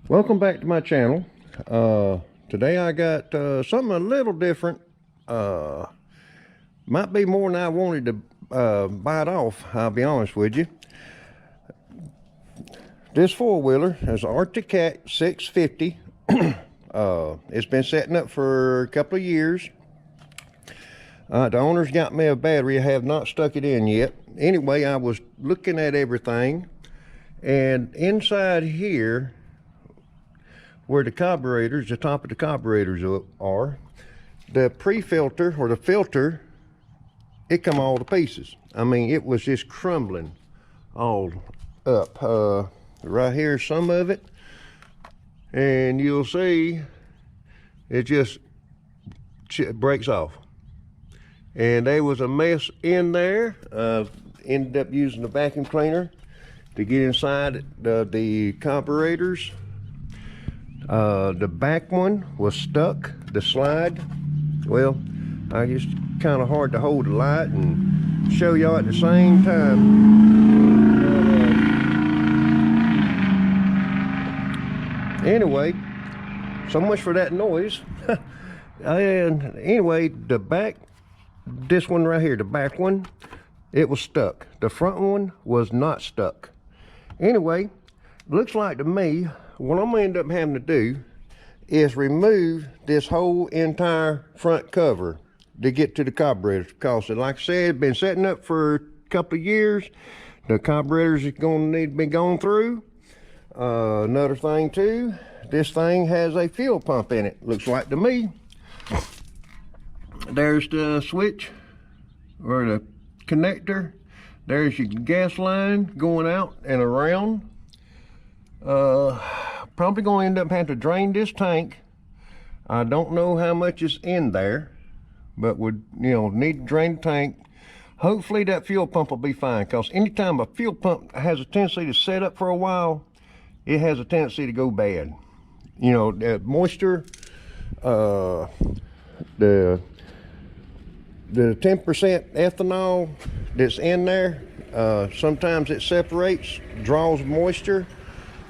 Welcome back to my channel. Today I got something a little different. Might be more than I wanted to bite off, I'll be honest with you. This four-wheeler is an Arctic Cat 650. It's been setting up for a couple of years. The owner's got me a battery. I have not stuck it in yet. Anyway, I was looking at everything, and inside here, where the carburetors, the top of the carburetors are, the pre-filter or the filter, it come all to pieces. I mean, it was just crumbling all up. Right here, some of it, and you'll see it just breaks off. And there was a mess in there. Ended up using the vacuum cleaner to get inside the carburetors. The back one was stuck, the slide. Well, I just kind of hard to hold the light and show y'all at the same time. Anyway, so much for that noise. And anyway, the back, this one right here, the back one, it was stuck. The front one was not stuck. Anyway, looks like to me, what I'm gonna end up having to do is remove this whole entire front cover to get to the carburetors, because like I said, been setting up for a couple of years. The carburetors is gonna need to be gone through. Another thing too, this thing has a fuel pump in it, looks like to me. There's the switch or the connector. There's your gas line going out and around. Probably going to end up having to drain this tank. I don't know how much is in there, but would, need to drain the tank. Hopefully that fuel pump will be fine, because anytime a fuel pump has a tendency to set up for a while, it has a tendency to go bad. The moisture, the 10% ethanol that's in there, sometimes it separates, draws moisture,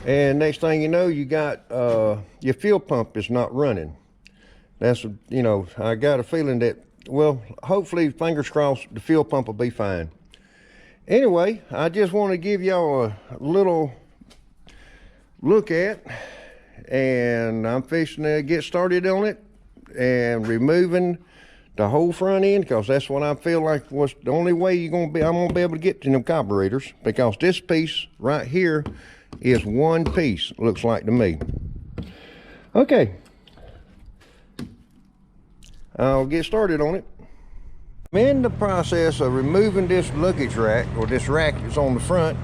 and next thing you know, you got your fuel pump is not running. That's, I got a feeling that, well, hopefully, fingers crossed, the fuel pump will be fine. Anyway, I just want to give y'all a little look at, and I'm fixing to get started on it and removing the whole front end, because that's what I feel like was the only way I'm gonna be able to get to them carburetors, because this piece right here is one piece, looks like to me. Okay, I'll get started on it. I'm in the process of removing this luggage rack, or this rack that's on the front,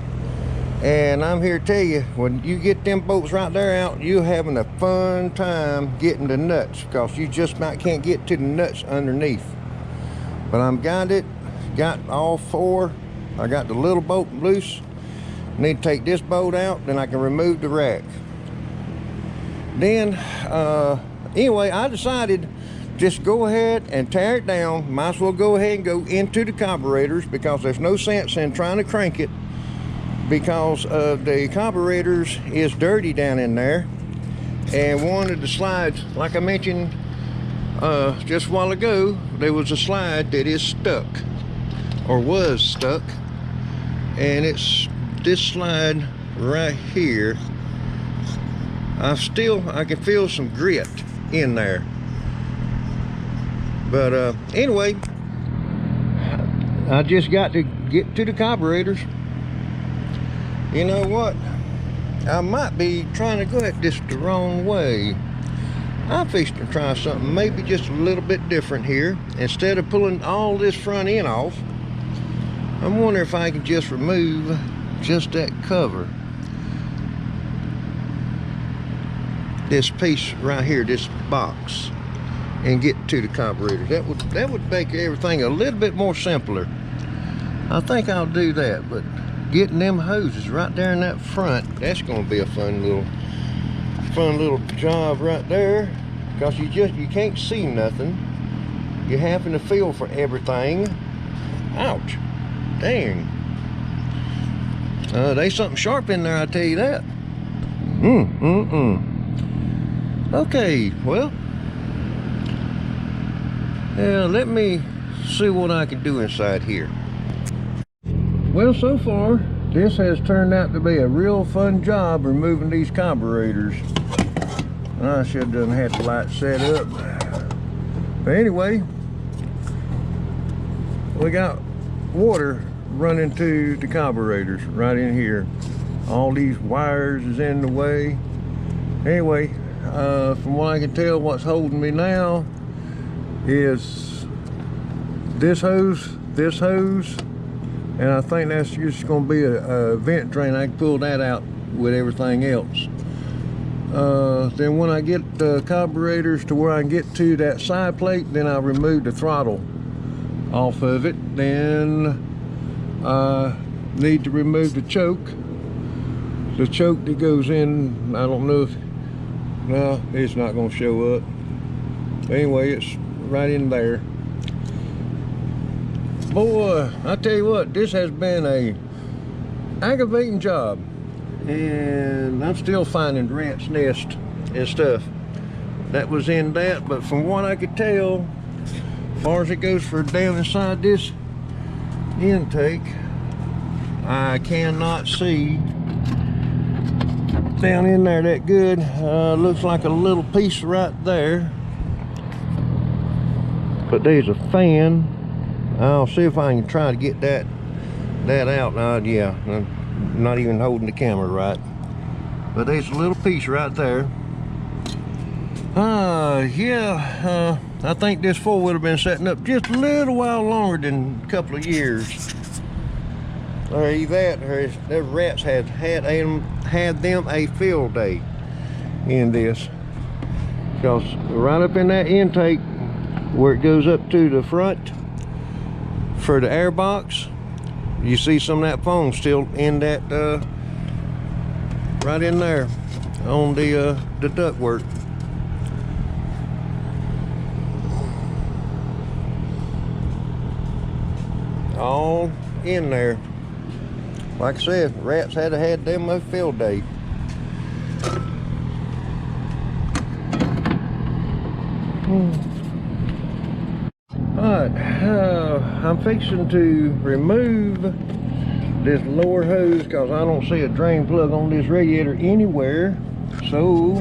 and I'm here to tell you, when you get them bolts right there out, you're having a fun time getting the nuts, because you just about can't get to the nuts underneath. But I'm got all four. I got the little bolt loose. Need to take this bolt out, then I can remove the rack. Then, anyway, I decided just go ahead and tear it down. Might as well go ahead and go into the carburetors, because there's no sense in trying to crank it, because the carburetors is dirty down in there. And one of the slides, like I mentioned just a while ago, there was a slide that is stuck, or was stuck, and it's this slide right here. I can feel some grit in there. But anyway, I just got to get to the carburetors. You know what? I might be trying to go at this the wrong way. I'm fixing to try something maybe just a little bit different here. Instead of pulling all this front end off, I'm wondering if I can just remove just that cover. This piece right here, this box, and get to the carburetor. That would make everything a little bit more simpler. I think I'll do that, but getting them hoses right there in that front, that's gonna be a fun little job right there, because you can't see nothing. You're having to feel for everything. Ouch, dang. There's something sharp in there, I tell you that. Okay, well, let me see what I can do inside here. Well, so far this has turned out to be a real fun job removing these carburetors. I should have done had the light set up, but anyway, we got water running to the carburetors right in here. All these wires is in the way. Anyway, from what I can tell, what's holding me now is this hose, and I think that's just going to be a vent drain. I can pull that out with everything else. Then when I get the carburetors to where I can get to that side plate, then I'll remove the throttle off of it. Then I need to remove the choke. The choke that goes in, I don't know if, no, it's not going to show up. Anyway, it's right in there. Boy, I tell you what, this has been a aggravating job, and I'm still finding rat's nest and stuff that was in that. But from what I could tell, as far as it goes for down inside this intake, I cannot see down in there that good. Looks like a little piece right there, but there's a fan. I'll see if I can try to get that out. Yeah, I'm not even holding the camera right, but there's a little piece right there. Yeah, I think this four would have been setting up just a little while longer than a couple of years. Or either that, or the rats had them a field day in this, because right up in that intake where it goes up to the front for the air box, you see some of that foam still in that right in there on the ductwork. All in there. Like I said, rats had them a field day. Alright, I'm fixing to remove this lower hose because I don't see a drain plug on this radiator anywhere. So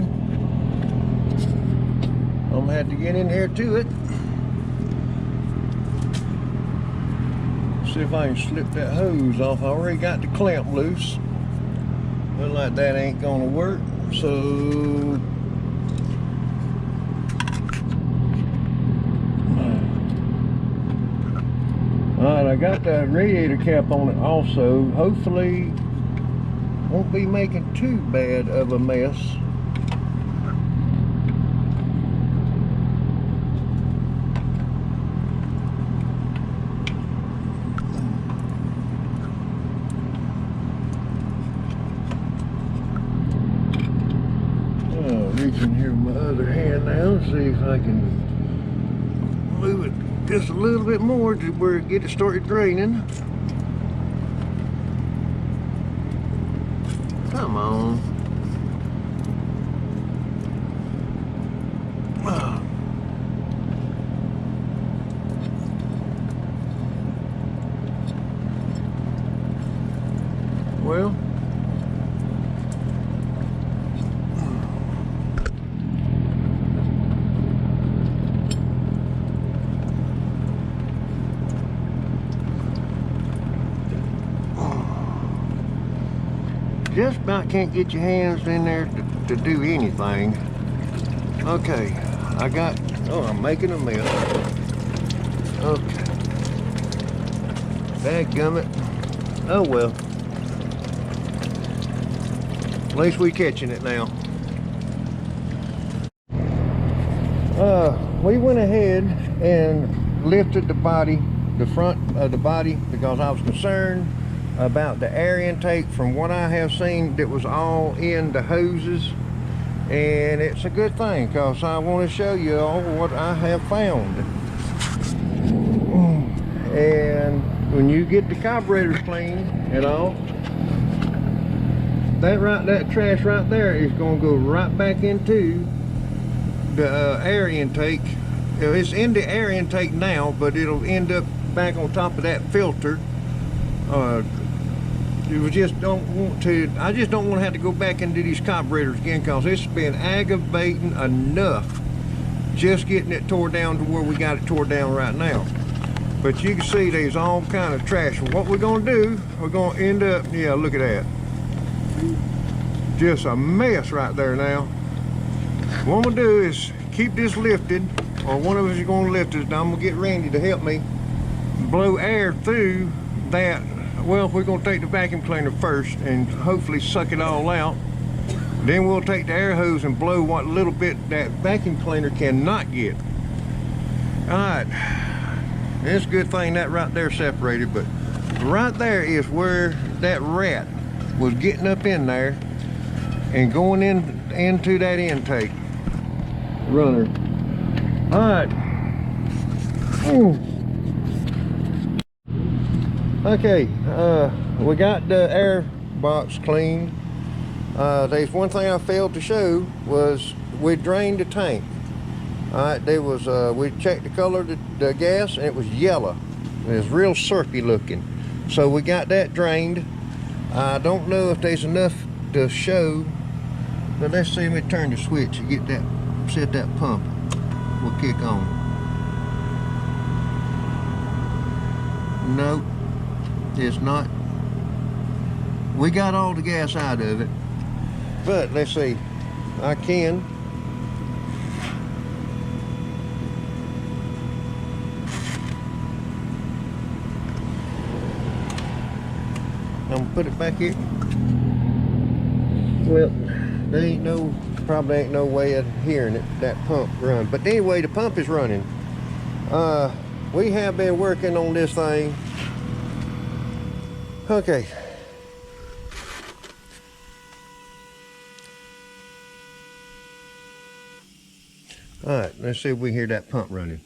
I'm gonna have to get in here to it. See if I can slip that hose off. I already got the clamp loose. Looks like that ain't gonna work. So alright, I got the radiator cap on it also. Hopefully won't be making too bad of a mess. Reaching here with my other hand now, see if I can move it just a little bit more to where it get it started draining. Come on. Well, just about can't get your hands in there to do anything. Okay, I got, oh, I'm making a mess. Okay. Dadgummit. Oh well. At least we catching it now. We went ahead and lifted the body, the front of the body, because I was concerned about the air intake. From what I have seen, that was all in the hoses, and it's a good thing because I want to show you all what I have found. And when you get the carburetors clean and all, that trash right there is going to go right back into the air intake. It's in the air intake now, but it'll end up back on top of that filter. You just don't want to. I just don't want to have to go back into these carburetors again, because it's been aggravating enough just getting it tore down to where we got it tore down right now. But you can see there's all kind of trash. And what we're going to do, we're going to end up, yeah, look at that. Just a mess right there now. What I'm going to do is keep this lifted, or one of us is going to lift it. Now I'm going to get Randy to help me blow air through that. Well, we're going to take the vacuum cleaner first and hopefully suck it all out. Then we'll take the air hose and blow what little bit that vacuum cleaner cannot get. All right. It's a good thing that right there separated, but right there is where that rat was getting up in there and going into that intake runner. All right. Okay, we got the air box cleaned. There's one thing I failed to show was we drained the tank. All right, there was we checked the color of the gas, and it was yellow. It was real syrupy looking. So we got that drained. I don't know if there's enough to show, but let's see. Let me turn the switch and get that, set that pump. We'll kick on. Nope, it's not. We got all the gas out of it, but let's see. I can. I'm gonna put it back here. Well, there ain't no, probably ain't no way of hearing it, that pump run. But anyway, the pump is running. We have been working on this thing. Okay. All right, let's see if we hear that pump running.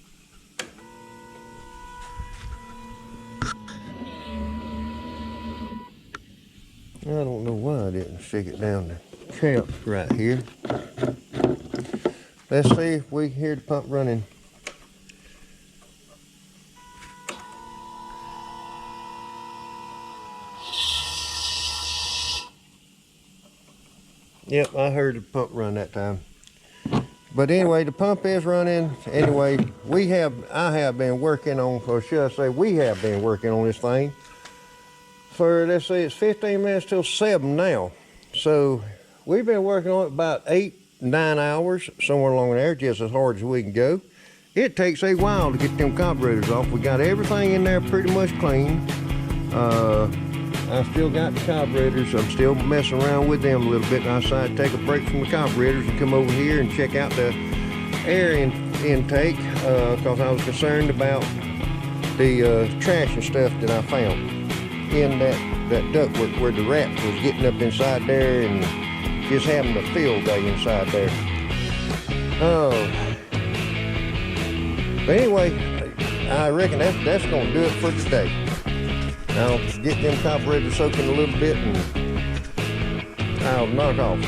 I don't know why I didn't stick it down the cap right here. Let's see if we hear the pump running. Yep, I heard the pump run that time. But anyway, the pump is running. Anyway, I have been working on, or should I say we have been working on this thing for, let's see, it's 15 minutes till 7 now. So we've been working on it about 8-9 hours, somewhere along there, just as hard as we can go. It takes a while to get them carburetors off. We got everything in there pretty much clean. I still got the carburetors. I'm still messing around with them a little bit. And I decided to take a break from the carburetors and come over here and check out the air intake, because I was concerned about the trash and stuff that I found in that ductwork where the rat was getting up inside there and just having a field day inside there. But anyway, I reckon that's going to do it for today. I'll get them carburetors soaking a little bit and I'll knock off.